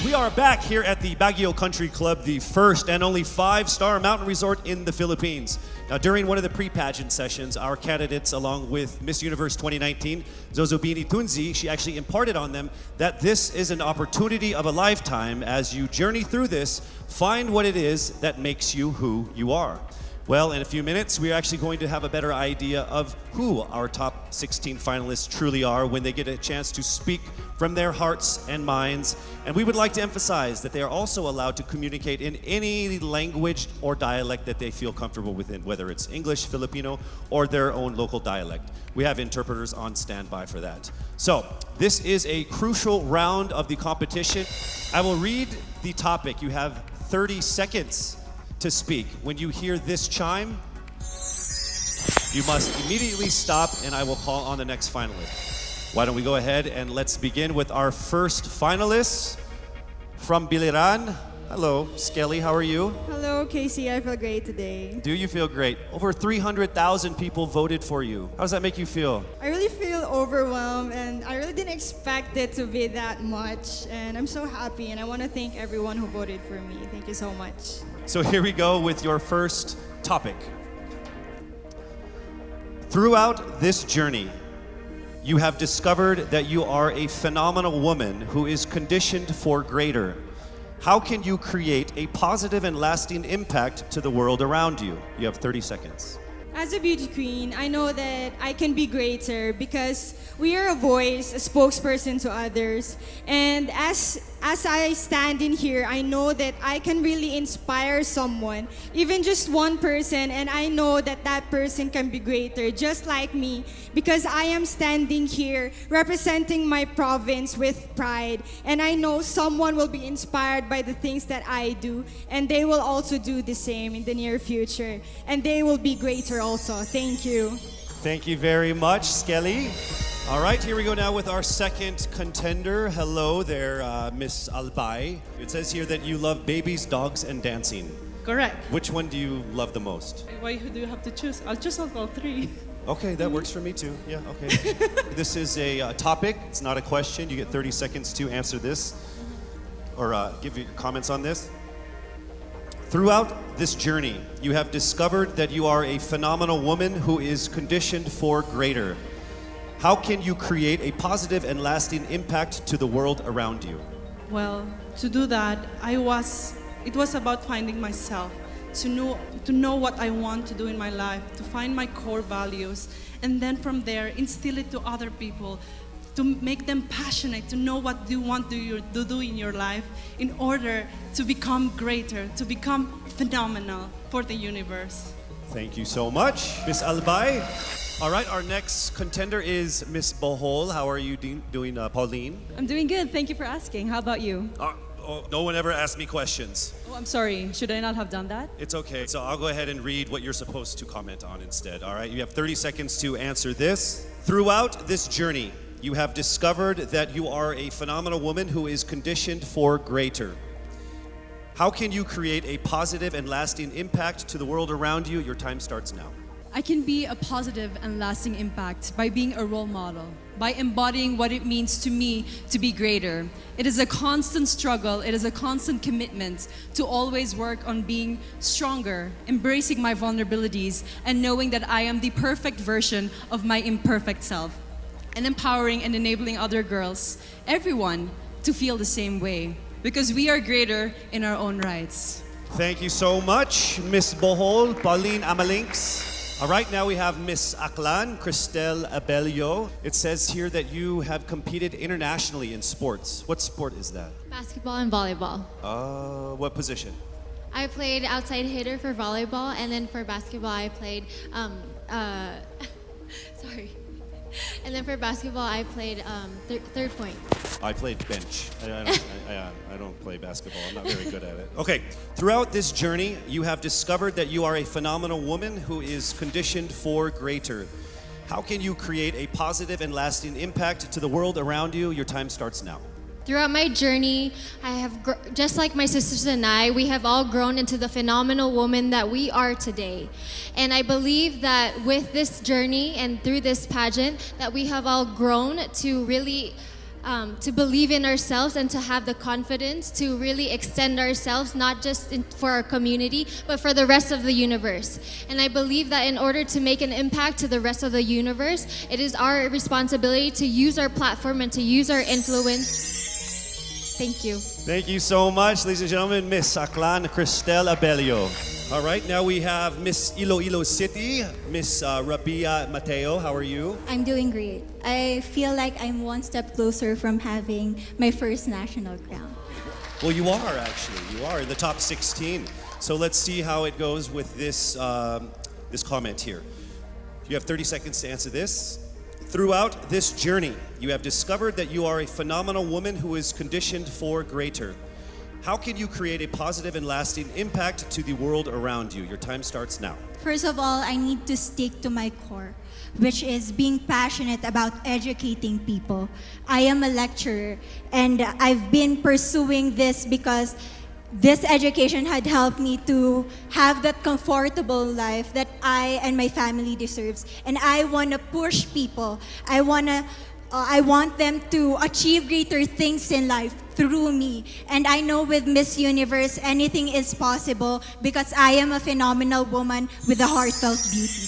We are back here at the Baguio Country Club, the first and only 5-star mountain resort in the Philippines. Now, during one of the pre-pageant sessions, our candidates, along with Miss Universe 2019, Zozobini Tunzi, she actually imparted on them that this is an opportunity of a lifetime. As you journey through this, find what it is that makes you who you are. Well, in a few minutes, we're actually going to have a better idea of who our top 16 finalists truly are when they get a chance to speak from their hearts and minds. And we would like to emphasize that they are also allowed to communicate in any language or dialect that they feel comfortable within, whether it's English, Filipino, or their own local dialect. We have interpreters on standby for that. So, this is a crucial round of the competition. I will read the topic. You have 30 seconds to speak. When you hear this chime, you must immediately stop and I will call on the next finalist. Why don't we go ahead and let's begin with our first finalist from Biliran. Hello, Skelly, how are you? Hello, Casey. I feel great today. Do you feel great? Over 300,000 people voted for you. How does that make you feel? I really feel overwhelmed and I really didn't expect it to be that much. And I'm so happy and I want to thank everyone who voted for me. Thank you so much. So here we go with your first topic. Throughout this journey, you have discovered that you are a phenomenal woman who is conditioned for greater. How can you create a positive and lasting impact to the world around you? You have 30 seconds. As a beauty queen, I know that I can be greater because we are a voice, a spokesperson to others. And as I stand in here, I know that I can really inspire someone, even just one person, and I know that that person can be greater, just like me, because I am standing here representing my province with pride. And I know someone will be inspired by the things that I do, and they will also do the same in the near future. And they will be greater also. Thank you. Thank you very much, Skelly. All right, here we go now with our second contender. Hello there, Miss Albay. It says here that you love babies, dogs, and dancing. Correct. Which one do you love the most? Why do you have to choose? I'll choose all three. Okay, that works for me too. Yeah, okay. This is a topic. It's not a question. You get 30 seconds to answer this or give your comments on this. Throughout this journey, you have discovered that you are a phenomenal woman who is conditioned for greater. How can you create a positive and lasting impact to the world around you? Well, to do that, it was about finding myself, to know what I want to do in my life, to find my core values, and then from there, instill it to other people, to make them passionate, to know what you want to do in your life in order to become greater, to become phenomenal for the universe. Thank you so much, Miss Albay. All right, our next contender is Miss Bohol. How are you doing, Pauline? I'm doing good. Thank you for asking. How about you? No one ever asked me questions. Oh, I'm sorry. Should I not have done that? It's okay. So I'll go ahead and read what you're supposed to comment on instead. All right, you have 30 seconds to answer this. Throughout this journey, you have discovered that you are a phenomenal woman who is conditioned for greater. How can you create a positive and lasting impact to the world around you? Your time starts now. I can be a positive and lasting impact by being a role model, by embodying what it means to me to be greater. It is a constant struggle, it is a constant commitment to always work on being stronger, embracing my vulnerabilities, and knowing that I am the perfect version of my imperfect self, and empowering and enabling other girls, everyone, to feel the same way, because we are greater in our own rights. Thank you so much, Miss Bohol, Pauline Amalinks. All right, now we have Miss Aklan, Cristel Abelio. It says here that you have competed internationally in sports. What sport is that? Basketball and volleyball. What position? I played outside hitter for volleyball, and then for basketball I played, sorry. And then for basketball I played third point. I played bench. I don't play basketball. I'm not very good at it. Okay, throughout this journey, you have discovered that you are a phenomenal woman who is conditioned for greater. How can you create a positive and lasting impact to the world around you? Your time starts now. Throughout my journey, I have, just like my sisters and I, we have all grown into the phenomenal woman that we are today. And I believe that with this journey and through this pageant, that we have all grown to really to believe in ourselves and to have the confidence to really extend ourselves, not just for our community, but for the rest of the universe. And I believe that in order to make an impact to the rest of the universe, it is our responsibility to use our platform and to use our influence. Thank you. Thank you so much, ladies and gentlemen, Miss Aklan Cristel Abelio. All right, now we have Miss Iloilo City, Miss Rabia Mateo. How are you? I'm doing great. I feel like I'm one step closer from having my first national crown. Well, you are actually. You are in the top 16. So let's see how it goes with this this comment here. You have 30 seconds to answer this. Throughout this journey, you have discovered that you are a phenomenal woman who is conditioned for greater. How can you create a positive and lasting impact to the world around you? Your time starts now. First of all, I need to stick to my core, which is being passionate about educating people. I am a lecturer, and I've been pursuing this because this education had helped me to have that comfortable life that I and my family deserves. And I want to push people. I want them to achieve greater things in life through me. And I know with Miss Universe, anything is possible because I am a phenomenal woman with a heartfelt beauty.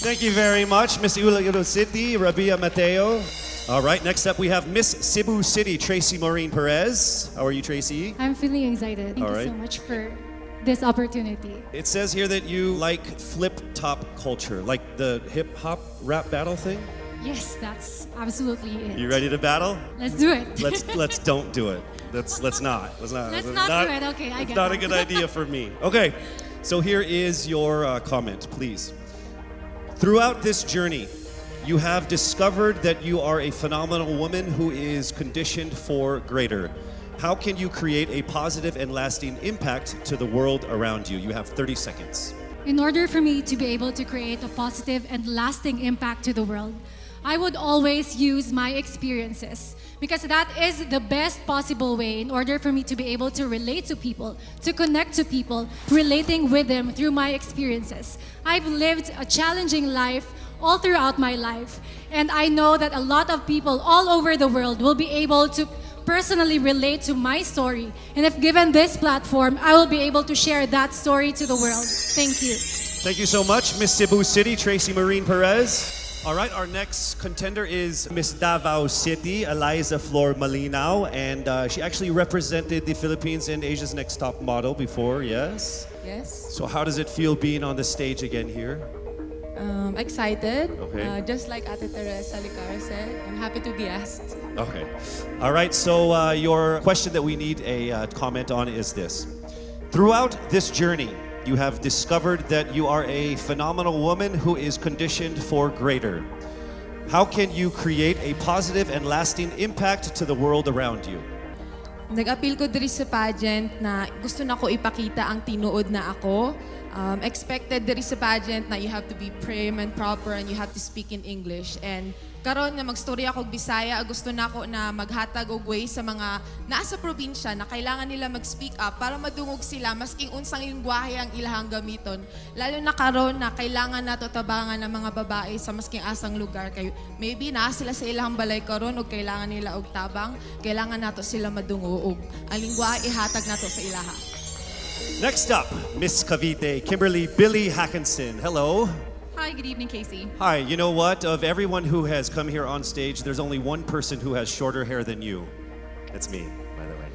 Thank you very much, Miss Iloilo City, Rabia Mateo. All right, next up we have Miss Cebu City, Tracy Maureen Perez. How are you, Tracy? I'm feeling excited. Thank All you right. so much for this opportunity. It says here that you like flip-top culture, like the hip-hop rap battle thing. Yes, that's absolutely it. You ready to battle? Let's do it. Let's don't do it. Let's not. Let's not do it. Okay, I It's get not it. a good idea for me. Okay, so here is your comment, please. Throughout this journey, you have discovered that you are a phenomenal woman who is conditioned for greater. How can you create a positive and lasting impact to the world around you? You have 30 seconds. In order for me to be able to create a positive and lasting impact to the world, I would always use my experiences because that is the best possible way in order for me to be able to relate to people, to connect to people, relating with them through my experiences. I've lived a challenging life all throughout my life, and I know that a lot of people all over the world will be able to personally relate to my story. And if given this platform, I will be able to share that story to the world. Thank you. Thank you so much, Miss Cebu City, Tracy Maureen Perez. All right, our next contender is Miss Davao City, Eliza Flor Malinao, and she actually represented the Philippines in Asia's Next Top Model before, yes? Yes. So how does it feel being on the stage again here? Excited. Okay. Just like Ate Teresa Licara said, I'm happy to be asked. Okay. All right, so your question that we need a comment on is this. Throughout this journey, you have discovered that you are a phenomenal woman who is conditioned for greater. How can you create a positive and lasting impact to the world around you? Nag-appeal ko diri sa pageant na gusto na ko ipakita ang tinuod na ako. Expected diri sa pageant na you have to be prim and proper and you have to speak in English. And karon nga magstorya ako og Bisaya, gusto na ako na maghatag og way sa mga nasa probinsya na kailangan nila mag-speak up para madungog sila masking unsang lingwahe ang ilahang gamiton. Lalo na karon na kailangan nato tabangan ng mga babae sa masking asang lugar kay maybe naa sila sa ilahang balay karon og kailangan nila og tabang, kailangan nato sila madungog og ang lingwahe ihatag nato sa ilaha. Next up, Miss Cavite, Kimberly Billy Hackinson. Hello. Hi, good evening, Casey. Hi, you know what? Of everyone who has come here on stage, there's only one person who has shorter hair than you. It's me, by the way.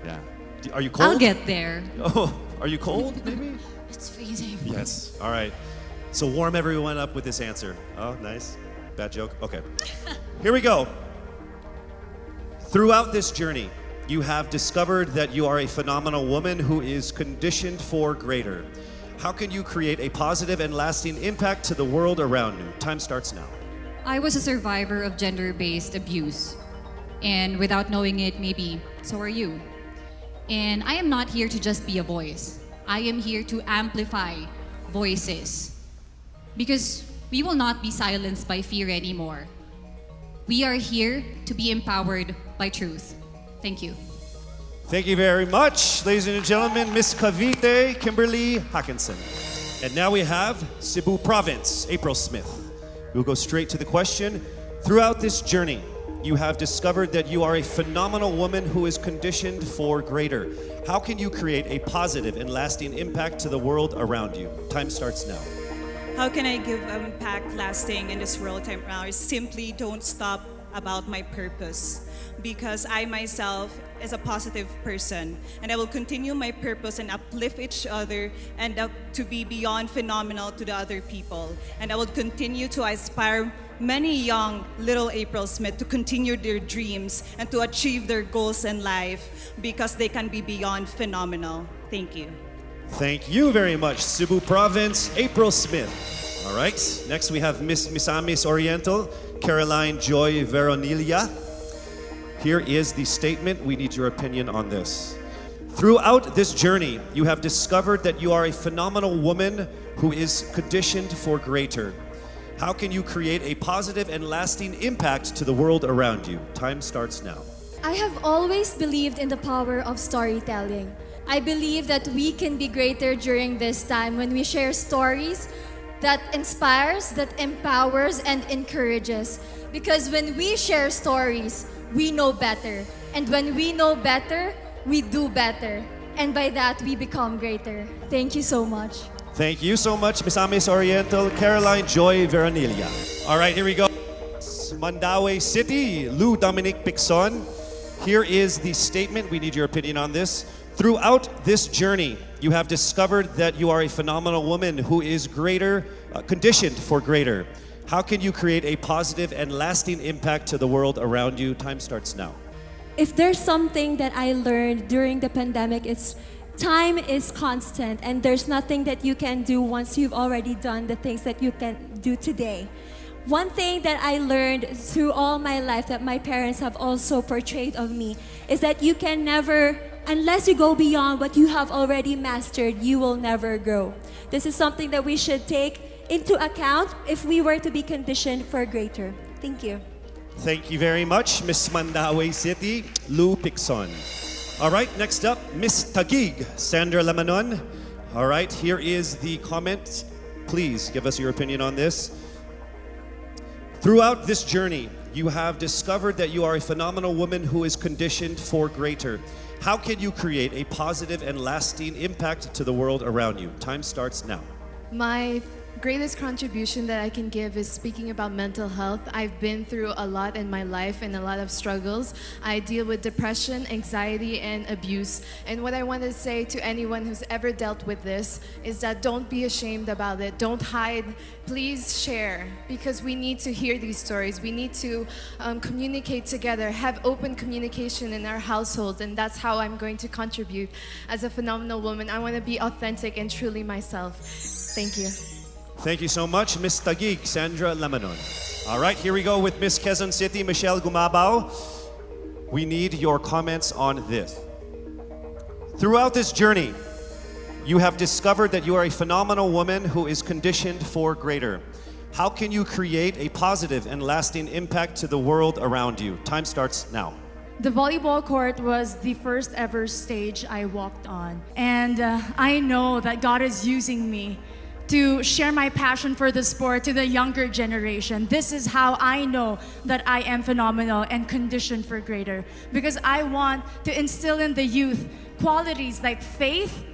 Yeah. Are you cold? I'll get there. Oh, are you cold, maybe? It's freezing. Yes. All right. So warm everyone up with this answer. Oh, nice. Bad joke? Okay. Here we go. Throughout this journey, you have discovered that you are a phenomenal woman who is conditioned for greater. How can you create a positive and lasting impact to the world around you? Time starts now. I was a survivor of gender-based abuse. And without knowing it, maybe so are you. And I am not here to just be a voice. I am here to amplify voices. Because we will not be silenced by fear anymore. We are here to be empowered by truth. Thank you. Thank you very much, ladies and gentlemen, Miss Cavite, Kimberly Hackinson. And now we have Cebu Province, April Smith. We'll go straight to the question. Throughout this journey, you have discovered that you are a phenomenal woman who is conditioned for greater. How can you create a positive and lasting impact to the world around you? Time starts now. How can I give impact lasting in this world time now? Is simply don't stop about my purpose, because I myself is a positive person and I will continue my purpose and uplift each other and to be beyond phenomenal to the other people, and I will continue to inspire many young little April Smith to continue their dreams and to achieve their goals in life, because they can be beyond phenomenal. Thank you. Thank you very much, Cebu Province, April Smith. All right, next we have Miss Misamis Oriental, Caroline Joy Veronilia. Here is the statement. We need your opinion on this. Throughout this journey, you have discovered that you are a phenomenal woman who is conditioned for greater. How can you create a positive and lasting impact to the world around you? Time starts now. I have always believed in the power of storytelling. I believe that we can be greater during this time when we share stories that inspires, that empowers, and encourages. Because when we share stories, we know better. And when we know better, we do better. And by that, we become greater. Thank you so much. Thank you so much, Misamis Oriental, Caroline Joy Veronilia. All right, here we go. Mandaue City, Lou Dominic Picson. Here is the statement. We need your opinion on this. Throughout this journey, you have discovered that you are a phenomenal woman who is greater, conditioned for greater. How can you create a positive and lasting impact to the world around you? Time starts now. If there's something that I learned during the pandemic, it's time is constant and there's nothing that you can do once you've already done the things that you can do today. One thing that I learned through all my life that my parents have also portrayed of me is that you can never, unless you go beyond what you have already mastered, you will never grow. This is something that we should take into account if we were to be conditioned for greater. Thank you. Thank you very much, Miss Mandaue City, Lou Picson. All right, next up, Miss Taguig, Sandra Lamanon. All right, here is the comment. Please give us your opinion on this. Throughout this journey, you have discovered that you are a phenomenal woman who is conditioned for greater. How can you create a positive and lasting impact to the world around you? Time starts now. My greatest contribution that I can give is speaking about mental health. I've been through a lot in my life and a lot of struggles. I deal with depression, anxiety, and abuse. And what I want to say to anyone who's ever dealt with this is that don't be ashamed about it. Don't hide. Please share, because we need to hear these stories. We need to communicate together, have open communication in our household, and that's how I'm going to contribute as a phenomenal woman. I want to be authentic and truly myself. Thank you. Thank you so much, Miss Taguig, Sandra Lamanon. All right, here we go with Miss Quezon City, Michelle Gumabao. We need your comments on this. Throughout this journey, you have discovered that you are a phenomenal woman who is conditioned for greater. How can you create a positive and lasting impact to the world around you? Time starts now. The volleyball court was the first ever stage I walked on. And I know that God is using me to share my passion for the sport to the younger generation. This is how I know that I am phenomenal and conditioned for greater. Because I want to instill in the youth qualities like faith,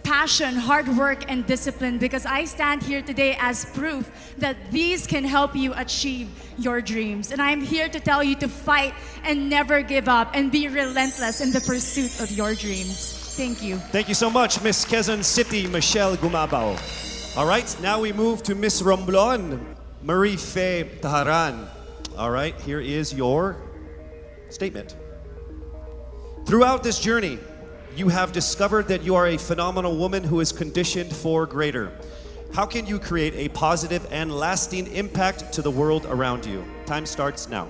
passion, hard work, and discipline, because I stand here today as proof that these can help you achieve your dreams. And I'm here to tell you to fight and never give up and be relentless in the pursuit of your dreams. Thank you. Thank you so much, Miss Quezon City, Michelle Gumabao. All right, now we move to Miss Romblon, Marie Faye Taharan. All right, here is your statement. Throughout this journey, you have discovered that you are a phenomenal woman who is conditioned for greater. How can you create a positive and lasting impact to the world around you? Time starts now.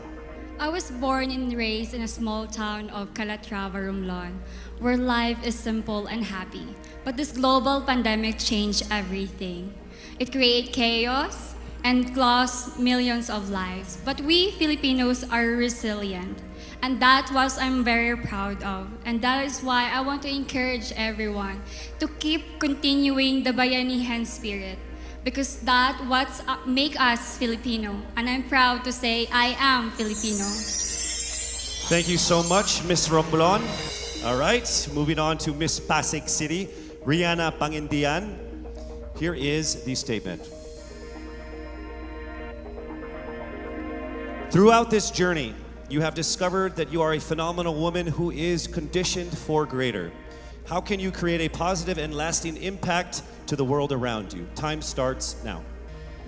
I was born and raised in a small town of Calatrava, Romblon, where life is simple and happy. But this global pandemic changed everything. It created chaos and lost millions of lives. But we Filipinos are resilient. And that's what I'm very proud of. And that is why I want to encourage everyone to keep continuing the Bayanihan spirit, because that's what make us Filipino. And I'm proud to say I am Filipino. Thank you so much, Miss Romblon. All right, moving on to Miss Pasig City, Rihanna Pangindian. Here is the statement. Throughout this journey, you have discovered that you are a phenomenal woman who is conditioned for greater. How can you create a positive and lasting impact to the world around you? Time starts now.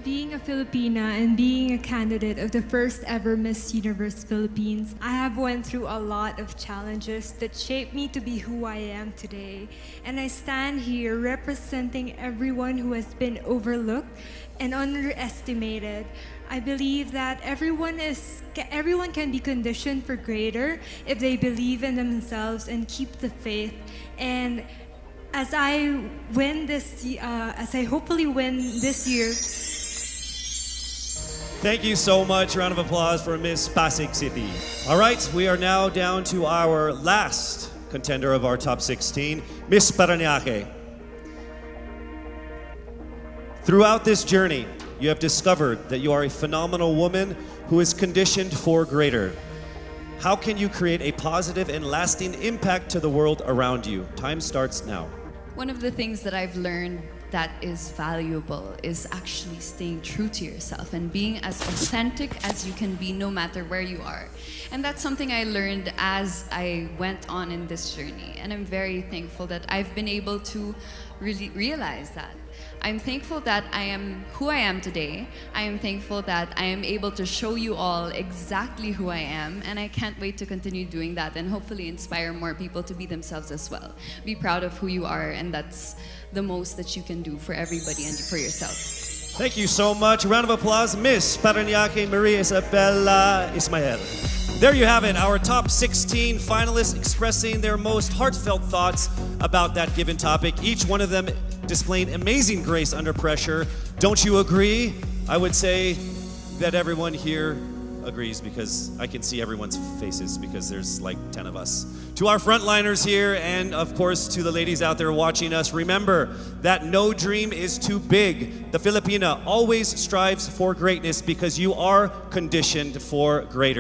Being a Filipina and being a candidate of the first ever Miss Universe Philippines, I have went through a lot of challenges that shaped me to be who I am today. And I stand here representing everyone who has been overlooked and underestimated. I believe that everyone can be conditioned for greater if they believe in themselves and keep the faith. And as I hopefully win this year. Thank you so much. Round of applause for Miss Pasig City. All right, we are now down to our last contender of our top 16, Miss Parañaque. Throughout this journey, you have discovered that you are a phenomenal woman who is conditioned for greater. How can you create a positive and lasting impact to the world around you? Time starts now. One of the things that I've learned that is valuable is actually staying true to yourself and being as authentic as you can be no matter where you are. And that's something I learned as I went on in this journey. And I'm very thankful that I've been able to really realize that. I'm thankful that I am who I am today. I am thankful that I am able to show you all exactly who I am, and I can't wait to continue doing that and hopefully inspire more people to be themselves as well. Be proud of who you are, and that's the most that you can do for everybody and for yourself. Thank you so much. Round of applause, Miss Parañaque Maria Isabella Ismael. There you have it, our top 16 finalists expressing their most heartfelt thoughts about that given topic. Each one of them displaying amazing grace under pressure. Don't you agree? I would say that everyone here agrees because I can see everyone's faces because there's like 10 of us. To our frontliners here and of course to the ladies out there watching us, remember that no dream is too big. The Filipina always strives for greatness because you are conditioned for greater.